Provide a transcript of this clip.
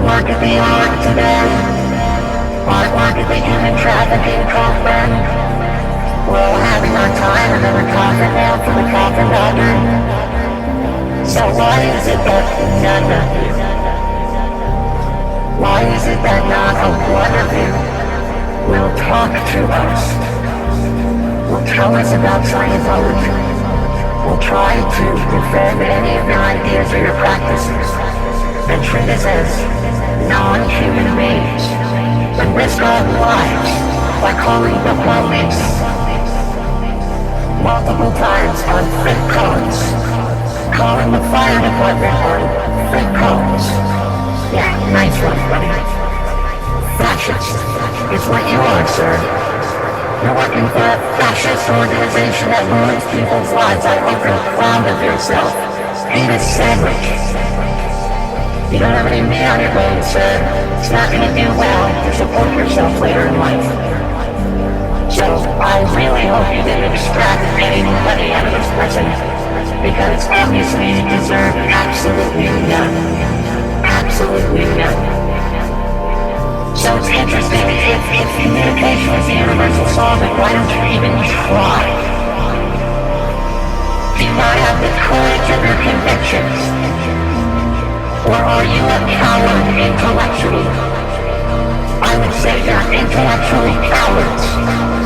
at the art today. Hard work at the human trafficking coffin. We're all having our time and then we're coffin nailed for the coffin doctor. So why is it that none of you? Why is it that not a one of you will talk to us? Will tell us about Scientology? Will try to defend any of your ideas or your practices and treat us as non-human beings and risk our lives by calling the police multiple times on fake codes, calling the fire department on fake codes. Yeah, nice one, buddy. Fascist is what you are, sir. You're working for a fascist organization that ruins people's lives. I hope you're proud of yourself. Eat a sandwich. You don't have any meat on your bones, sir. It's not going to do well to support yourself later in life. So I really hope you didn't extract any money out of this person, because obviously you deserve absolutely none. Absolutely none. So it's interesting, if communication is the universal solvent, why don't you even try? Do you not have the courage of your convictions? Or are you a coward intellectually? I would say you're intellectually cowards.